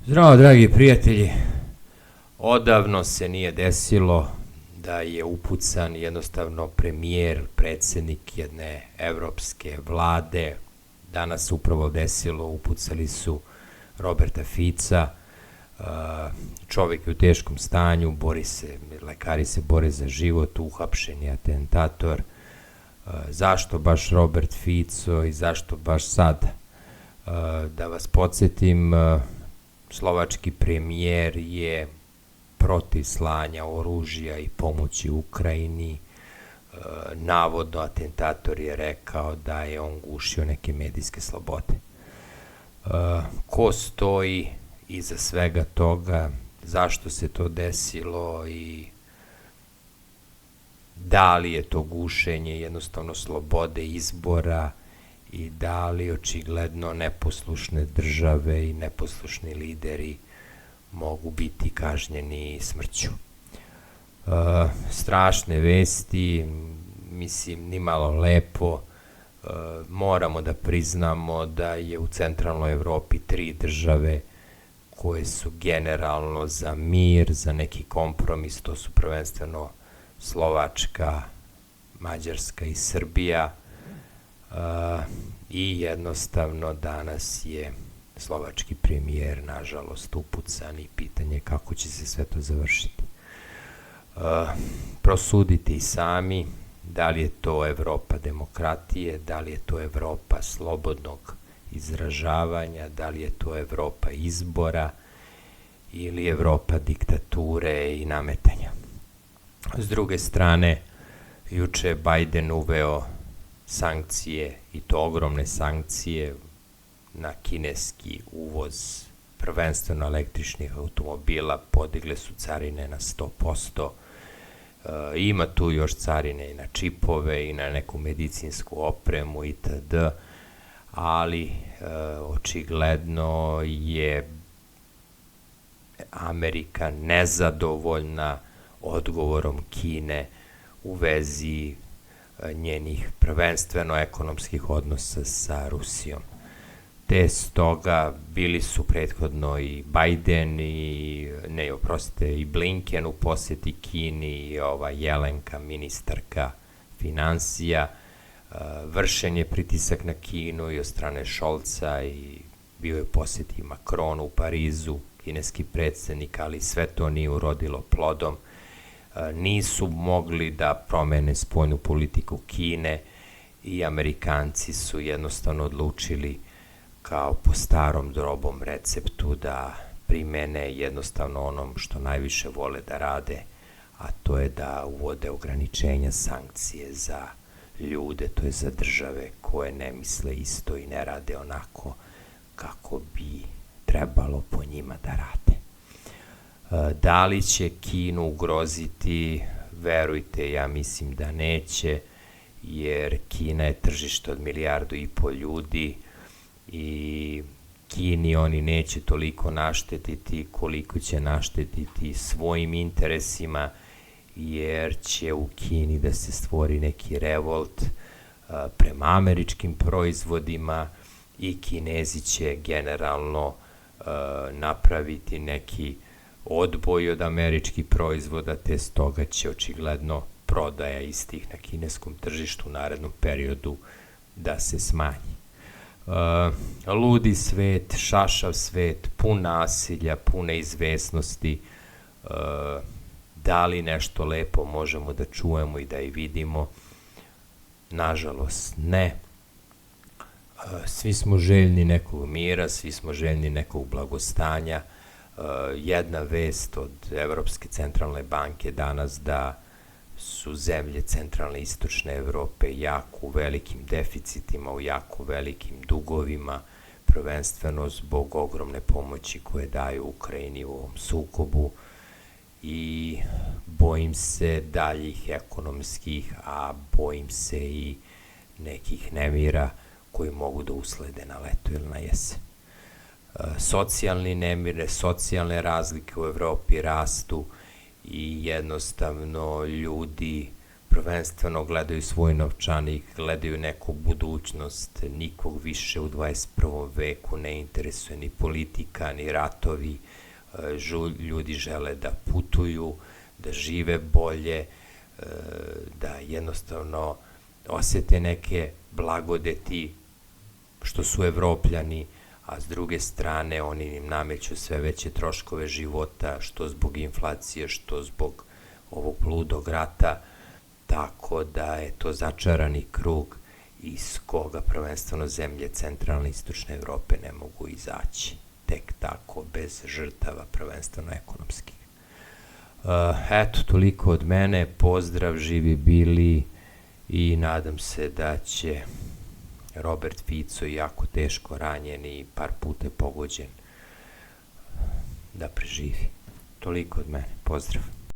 Zdravo, dragi prijatelji. Odavno se nije desilo da je upucan jednostavno premijer, predsednik jedne evropske vlade. Danas se upravo desilo, upucali su Roberta Fica, čovjek je u teškom stanju, lekari se bore za život, uhapšen je atentator. Zašto baš Robert Fico i zašto baš sad? Da vas podsjetim, slovački premijer je protiv slanja oružja i pomoći Ukrajini. Navodno atentator je rekao da je on gušio neke medijske slobode. Ko stoji iza svega toga, zašto se to desilo i da li je to gušenje jednostavno slobode izbora i da li očigledno neposlušne države i neposlušni lideri mogu biti kažnjeni smrću. Strašne vesti, mislim, nimalo lepo. Moramo da priznamo da je u centralnoj Evropi 3 države koje su generalno za mir, za neki kompromis, to su prvenstveno Slovačka, Mađarska i Srbija. I jednostavno danas je slovački premijer nažalost upucan i pitanje kako će se sve to završiti. Prosudite i sami da li je to Evropa demokratije, da li je to Evropa slobodnog izražavanja, da li je to Evropa izbora ili Evropa diktature i nametanja. S druge strane, juče je Biden uveo sankcije, i to ogromne sankcije na kineski uvoz prvenstveno električnih automobila, podigle su carine na 100%, ima tu još carine i na čipove i na neku medicinsku opremu itd., ali očigledno je Amerika nezadovoljna odgovorom Kine u vezi njenih prvenstveno ekonomskih odnosa sa Rusijom. Te stoga bili su prethodno i Biden i Blinken u posjeti Kini i ova Jelenka, ministarka finansija. Vršen je pritisak na Kinu i od strane Šolca i bio je posjet i Macron u Parizu, kineski predsednik, ali sve to nije urodilo plodom. Nisu mogli da promene spoljnu politiku Kine i Amerikanci su jednostavno odlučili kao po starom drobom receptu da primene jednostavno onom što najviše vole da rade, a to je da uvode ograničenja, sankcije za ljude, to je za države koje ne misle isto i ne rade onako kako bi trebalo po njima da rade. Da li će Kinu ugroziti? Verujte, ja mislim da neće, jer Kina je tržište od 1,5 milijardu ljudi i Kini oni neće toliko naštetiti koliko će naštetiti svojim interesima, jer će u Kini da se stvori neki revolt prema američkim proizvodima i Kinezi će generalno napraviti neki odboj od američkih proizvoda, te stoga će očigledno prodaja istih na kineskom tržištu u narednom periodu da se smanji. Ludi svet, šašav svet, pun nasilja, pun neizvesnosti. Da li nešto lepo možemo da čujemo i da i vidimo? Nažalost ne. Svi smo željni nekog mira, svi smo željni nekog blagostanja. Jedna vest od Evropske centralne banke danas da su zemlje centralne i istočne Evrope jako u velikim deficitima, u jako velikim dugovima, prvenstveno zbog ogromne pomoći koje daju Ukrajini u ovom sukobu i bojim se daljih ekonomskih, a bojim se i nekih nemira koji mogu da uslede na leto ili na jesen. Socijalni nemire, socijalne razlike u Evropi rastu i jednostavno ljudi prvenstveno gledaju svoj novčanik, gledaju neku budućnost, nikog više u 21. veku ne interesuje ni politika, ni ratovi, ljudi žele da putuju, da žive bolje, da jednostavno osete neke blagodeti što su Evropljani, a s druge strane oni im nameću sve veće troškove života, što zbog inflacije, što zbog ovog bludog rata, tako da je to začarani krug iz koga prvenstveno zemlje centralne i istočne Evrope ne mogu izaći tek tako, bez žrtava, prvenstveno ekonomskih. Eto, toliko od mene, pozdrav, živi bili i nadam se da će Robert Fico, jako teško ranjen i par puta pogođen, da preživi. Toliko od mene, pozdrav.